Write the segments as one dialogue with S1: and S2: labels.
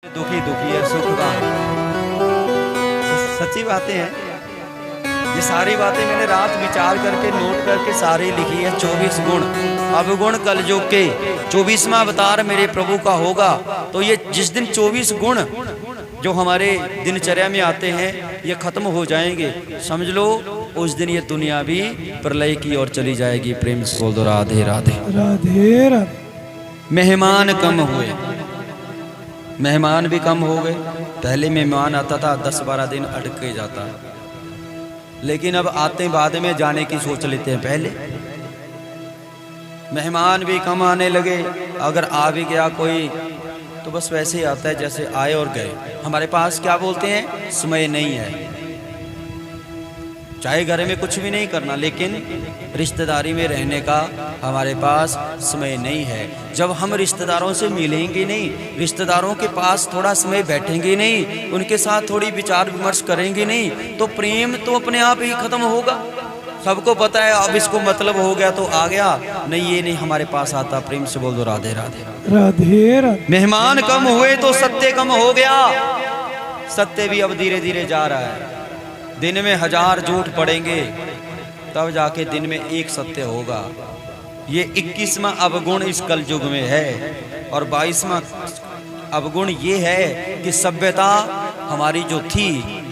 S1: दुखी दुखी है सुख का। सच्ची बातें हैं ये सारी बातें मैंने रात विचार करके नोट करके सारी लिखी है। 24 गुण अवगुण कलयुग के 24वां अवतार मेरे प्रभु का होगा। तो ये जिस दिन 24 गुण जो हमारे दिनचर्या में आते हैं ये खत्म हो जाएंगे, समझ लो उस दिन ये दुनिया भी प्रलय की ओर चली जाएगी। प्रेम से बोल दो राधे राधे
S2: राधे राधे।
S1: मेहमान कम हुए, मेहमान भी कम हो गए। पहले मेहमान आता था 10-12 दिन अटक के जाता, लेकिन अब आते बाद में जाने की सोच लेते हैं। पहले मेहमान भी कम आने लगे। अगर आ भी गया कोई तो बस वैसे ही आता है जैसे आए और गए। हमारे पास क्या बोलते हैं, समय नहीं है। चाहे घर में कुछ भी नहीं करना, लेकिन रिश्तेदारी में रहने का हमारे पास समय नहीं है। जब हम रिश्तेदारों से मिलेंगे नहीं, रिश्तेदारों के पास थोड़ा समय बैठेंगे नहीं, उनके साथ थोड़ी विचार विमर्श करेंगे नहीं, तो प्रेम तो अपने आप ही खत्म होगा। सबको पता है अब इसको मतलब हो गया तो आ गया, नहीं ये नहीं हमारे पास आता। प्रेम से बोल दो राधे राधे
S2: राधे राधे।
S1: मेहमान कम हुए तो सत्य कम हो गया। सत्य भी अब धीरे धीरे जा रहा है। दिन में 1000 झूठ पड़ेंगे तब जाके दिन में एक सत्य होगा। ये 21वां अवगुण इस कलयुग में है। और 22वां अवगुण ये है कि सभ्यता हमारी जो थी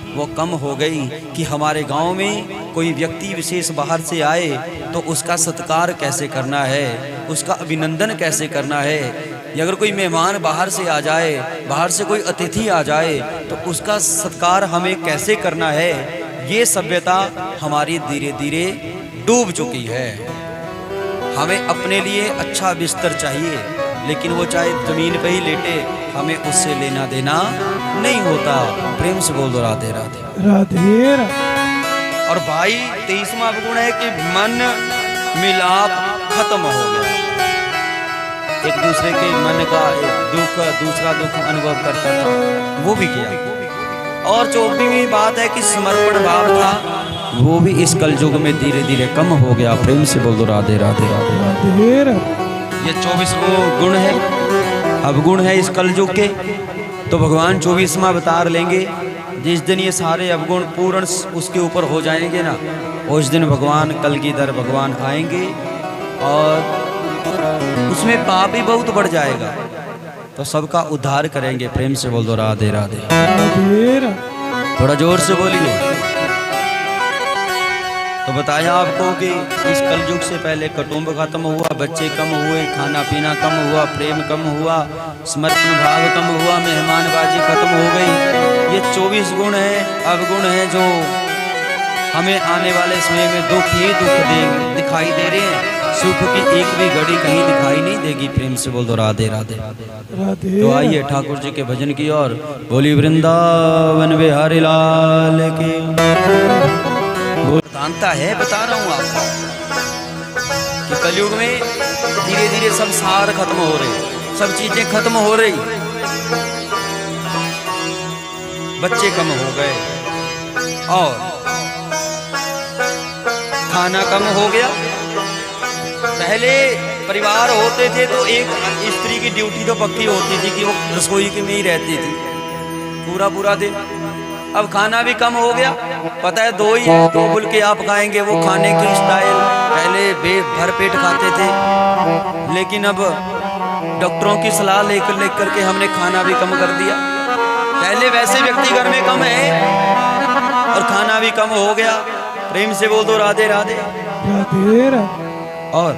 S1: वो कम हो गई। कि हमारे गांव में कोई व्यक्ति विशेष बाहर से आए तो उसका सत्कार कैसे करना है, उसका अभिनंदन कैसे करना है। या अगर कोई मेहमान बाहर से आ जाए, बाहर से कोई अतिथि आ जाए तो उसका सत्कार हमें कैसे करना है, ये सभ्यता हमारी धीरे धीरे डूब चुकी है। हमें अपने लिए अच्छा बिस्तर चाहिए, लेकिन वो चाहे जमीन पे ही लेटे, हमें उससे लेना देना नहीं होता। प्रेम से बोल दो राधे राधे
S2: राधे राधे।
S1: और भाई 23वां अवगुण है कि मन मिलाप खत्म हो गया। एक दूसरे के मन का दुख दूसरा दुख अनुभव करता था, वो भी किया। और 24वीं बात है कि समर्पण भाव था, वो भी इस कलयुग में धीरे धीरे कम हो गया। प्रेम से बोल दो राधे राधे राधे
S2: राधे राधे।
S1: ये 24 गुण है, अवगुण है इस कलयुग के। तो भगवान 24वां अवतार लेंगे। जिस दिन ये सारे अवगुण पूर्ण उसके ऊपर हो जाएंगे ना, उस दिन भगवान कलगीधर भगवान आएंगे और उसमें पाप भी बहुत बढ़ जाएगा, तो सबका उद्धार करेंगे। प्रेम से बोल दो राधे राधे
S2: राधे राधे।
S1: थोड़ा जोर से बोलिए। तो बताया आपको कि इस कलयुग से पहले कुटुंब खत्म हुआ, बच्चे कम हुए, खाना पीना कम हुआ, प्रेम कम हुआ, समर्पण भाव कम हुआ, मेहमानबाजी खत्म हो गई। ये 24 गुण है, अवगुण है जो हमें आने वाले समय में दुख ही दुख दिखाई दे रहे हैं। सुख की एक भी घड़ी कहीं दिखाई नहीं देगी। प्रेम से बोल दो राधे राधे
S2: राधे।
S1: तो आइए ठाकुर जी के भजन की ओर। बोली वृंदावन बिहारी लाल की। जानता है, बता रहा हूँ आपको कि कलयुग में धीरे धीरे सब सार खत्म हो रहे, सब चीजें खत्म हो रही। बच्चे कम हो गए और खाना कम हो गया। पहले परिवार होते थे तो एक स्त्री की ड्यूटी तो पक्की होती थी कि वो रसोई के में ही रहती थी पूरा पूरा दिन। अब खाना भी कम हो गया। पता है 2 ही है, 2 बोल के आप खाएंगे। वो खाने की स्टाइल पहले भर पेट खाते थे, लेकिन अब डॉक्टरों की सलाह लेकर के हमने खाना भी कम कर दिया। पहले वैसे व्यक्ति घर में कम है और खाना भी कम हो गया। प्रेम से बोल दो राधे राधे
S2: राधे राधे।
S1: और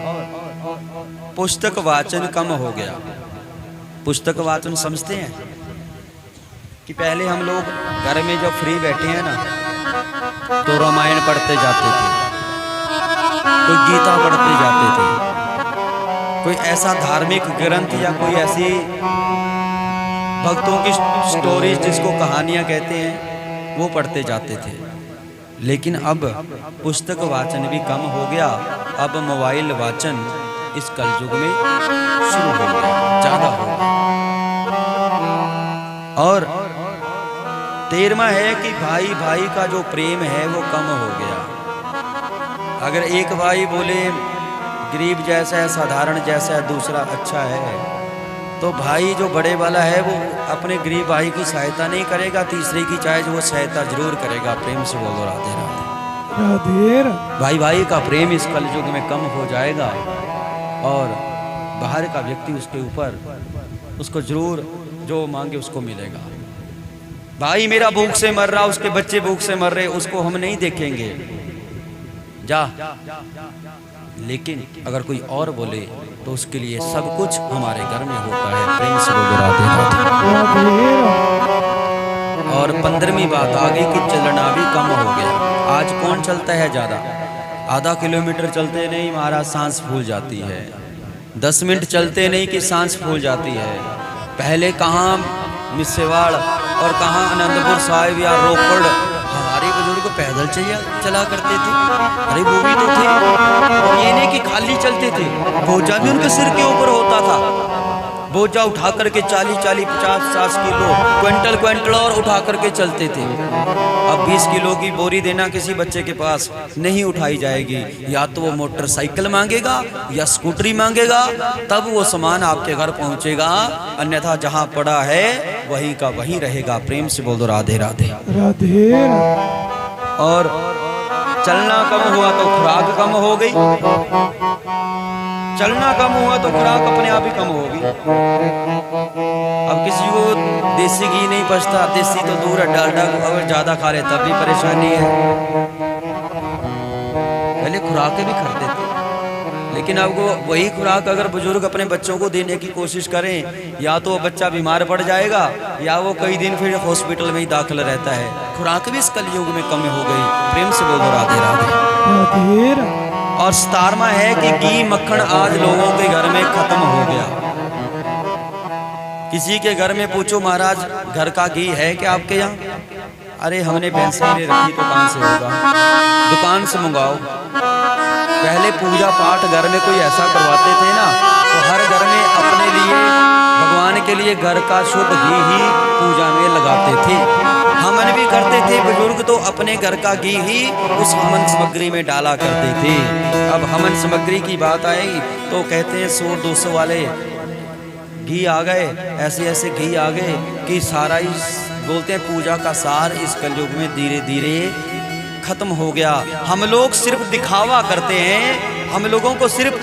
S1: पुस्तक वाचन कम हो गया। पुस्तक वाचन समझते हैं कि पहले हम लोग घर में जब फ्री बैठे हैं ना तो रामायण पढ़ते जाते थे, कोई गीता पढ़ते जाते थे, कोई ऐसा धार्मिक ग्रंथ या कोई ऐसी भक्तों की स्टोरीज जिसको कहानियां कहते हैं वो पढ़ते जाते थे। लेकिन अब पुस्तक वाचन भी कम हो गया। अब मोबाइल वाचन इस कलयुग में शुरू हो गया, ज्यादा हो गया। और 13वां है कि भाई भाई का जो प्रेम है वो कम हो गया। अगर एक भाई बोले गरीब जैसा है, साधारण जैसा है, दूसरा अच्छा है, तो भाई जो बड़े वाला है वो अपने गरीब भाई की सहायता नहीं करेगा, तीसरे की चाहे जो वो सहायता जरूर करेगा। प्रेम से बोलो राधे राधे।
S2: राधे राधे।
S1: भाई भाई का प्रेम इस कलयुग में कम हो जाएगा और बाहर का व्यक्ति उसके ऊपर उसको जरूर जो मांगे उसको मिलेगा। भाई मेरा भूख से मर रहा, उसके बच्चे भूख से मर रहे, उसको हम नहीं देखेंगे जा, लेकिन अगर कोई और बोले तो उसके लिए सब कुछ हमारे घर में होता है। प्रेम से बोलो राधे राधे। और 15वीं बात आ गई कि चलना भी कम हो गया। आज कौन चलता है ज़्यादा? आधा किलोमीटर चलते नहीं महाराज सांस फूल जाती है, 10 मिनट चलते नहीं कि सांस फूल जाती है। पहले कहाँ मिस्सेवाड़ और कहाँ आनंदपुर साहिब या रोपड़ हमारे बुजुर्ग पैदल चला करते थे। अरे वो भी तो थे, और ये नहीं कि खाली चलते थे, बोझा भी उनके सिर के ऊपर होता था। बोझा उठा करके 40, 50 किलो क्विंटल और उठा करके चलते थे। अब 20 किलो की बोरी देना किसी बच्चे के पास नहीं उठाई जाएगी, या तो वो मोटरसाइकिल मांगेगा या स्कूटरी मांगेगा, तब वो सामान आपके घर पहुंचेगा, अन्यथा जहां पड़ा है वहीं का वहीं रहेगा। प्रेम से बोल दो राधे राधे।
S2: राधे राधे।
S1: और चलना कम हुआ तो खुराक कम हो गई, चलना कम हुआ तो खुराक अपने आप ही कम होगी। अब किसी को देसी घी नहीं पचता, देसी तो दूर है, डालडा अगर ज्यादा खा ले तब भी परेशानी है। पहले खुराकें भी खाते थे, लेकिन अब वो वही खुराक अगर बुजुर्ग अपने बच्चों को देने की कोशिश करें, या तो वो बच्चा बीमार पड़ जाएगा या वो कई दिन फिर हॉस्पिटल में ही दाखिल रहता है। खुराक भी इस कलयुग में कम हो गई। प्रेम से बोलो राधे राधे।
S2: राधे राधे।
S1: और 17वां है कि घी मक्खन आज लोगों के घर में खत्म हो गया। किसी के घर में पूछो महाराज घर का घी है क्या आपके यहाँ? अरे हमने भैंसें नहीं रखी तो कहाँ से होगा, दुकान से मंगाओ। पहले पूजा पाठ घर में कोई ऐसा करवाते थे ना, तो हर घर में अपने लिए भगवान के लिए घर का शुद्ध घी ही पूजा में लगाते थे। हवन भी करते थे बुजुर्ग, तो अपने घर का घी ही उस हवन सामग्री में डाला करते थे। अब हवन सामग्री की बात आई तो कहते हैं 100-200 वाले घी आ गए, ऐसे ऐसे घी आ गए कि सारा ही बोलते हैं पूजा का सार इस कलयुग में धीरे धीरे खत्म हो गया। हम लोग सिर्फ दिखावा करते हैं, हम लोगों को सिर्फ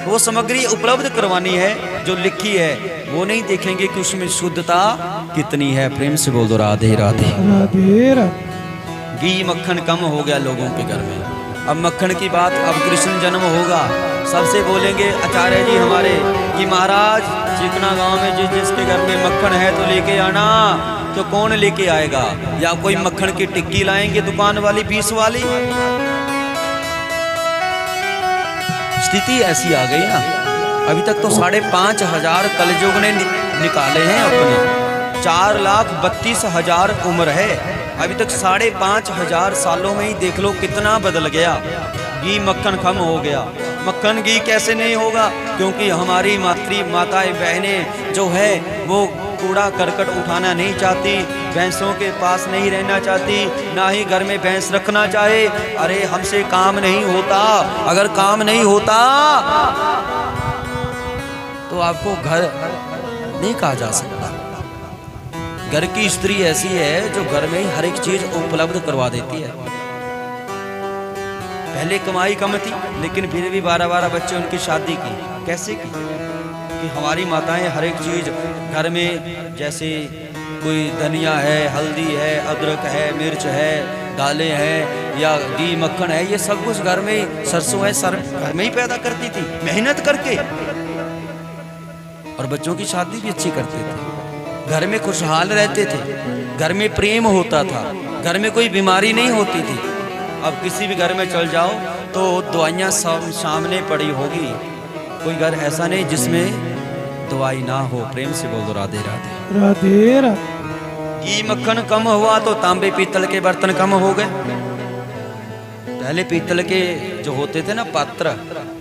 S1: वो सामग्री उपलब्ध करवानी है जो लिखी है, वो नहीं देखेंगे कि उसमें शुद्धता कितनी है। प्रेम से बोल दो राधे राधे।
S2: राधे राधे।
S1: घी मक्खन कम हो गया लोगों के घर में। अब मक्खन की बात, अब कृष्ण जन्म होगा, सबसे बोलेंगे आचार्य जी हमारे कि महाराज चिकना गांव में जिसके घर में मक्खन है तो लेके आना। तो कौन लेके आएगा? या कोई मक्खन की टिक्की लाएंगे दुकान वाली 20 वाली। स्थिति ऐसी आ गई ना, अभी तक तो 5,500 कलयुग ने निकाले हैं अपने, 4,32,000 उम्र है, अभी तक 5,500 सालों में ही देख लो कितना बदल गया। घी मक्खन कम हो गया। मक्खन घी कैसे नहीं होगा? क्योंकि हमारी माताएं बहनें जो है वो कूड़ा करकट उठाना नहीं चाहती, भैंसों के पास नहीं रहना चाहती, ना ही घर में भैंस रखना चाहे। अरे हमसे काम नहीं होता, अगर काम नहीं होता तो आपको घर नहीं कहा जा सकता। घर की स्त्री ऐसी है जो घर में ही हर एक चीज उपलब्ध करवा देती है। पहले कमाई कम थी लेकिन फिर भी 12-12 बच्चे उनकी शादी की। कैसे की? कि हमारी माताएं हर एक चीज घर में, जैसे कोई धनिया है, हल्दी है, अदरक है, मिर्च है, दालें हैं या घी मक्खन है, ये सब कुछ घर में, सरसों है सर घर में ही पैदा करती थी मेहनत करके, और बच्चों की शादी भी अच्छी करते थे। घर में खुशहाल रहते थे, घर में प्रेम होता था, घर में कोई बीमारी नहीं होती थी। अब किसी भी घर में चल जाओ तो दवाइयाँ सामने पड़ी होगी, कोई घर ऐसा नहीं जिसमें दवाई ना हो। प्रेम से बोल दो राधे राधे।
S2: राधे राधे।
S1: घी मक्खन कम हुआ तो तांबे पीतल के बर्तन कम हो गए। पहले पीतल के जो होते थे ना पात्र,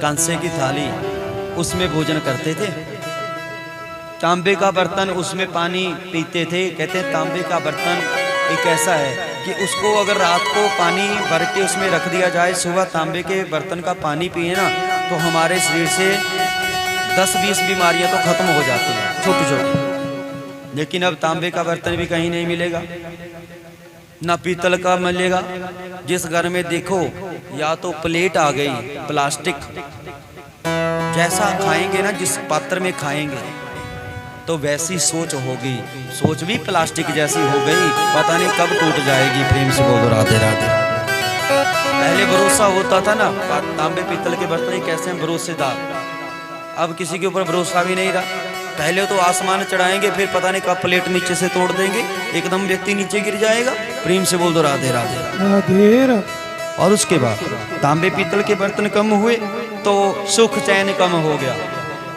S1: कांसे की थाली, उसमें भोजन करते थे। तांबे का बर्तन, उसमें पानी पीते थे। कहते हैं तांबे का बर्तन एक ऐसा है कि उसको अगर रात को पानी भर के उसमें रख दिया जाए, सुबह तांबे के बर्तन का पानी पिए ना, तो हमारे शरीर से 10-20 बीमारियां तो खत्म हो जाती हैं। छोटी छोटी। लेकिन अब तांबे का बर्तन भी कहीं नहीं मिलेगा, ना पीतल का मिलेगा। जिस घर में देखो या तो प्लेट आ गई प्लास्टिक, जैसा खाएंगे ना जिस पात्र में खाएंगे तो वैसी सोच होगी, सोच भी प्लास्टिक जैसी हो गई, पता नहीं कब टूट जाएगी। प्रेम से बोलो राधे राधे। पहले भरोसा होता था ना, तांबे पीतल के बर्तन कैसे हैं भरोसेदार, अब किसी के ऊपर भरोसा भी नहीं रहा। पहले तो आसमान चढ़ाएंगे, फिर पता नहीं कब प्लेट नीचे से तोड़ देंगे, एकदम व्यक्ति नीचे गिर जाएगा। प्रेम से बोल दो राधे राधे।
S2: राधे राधे।
S1: और उसके बाद तांबे पीतल के बर्तन कम हुए तो सुख चैन कम हो गया।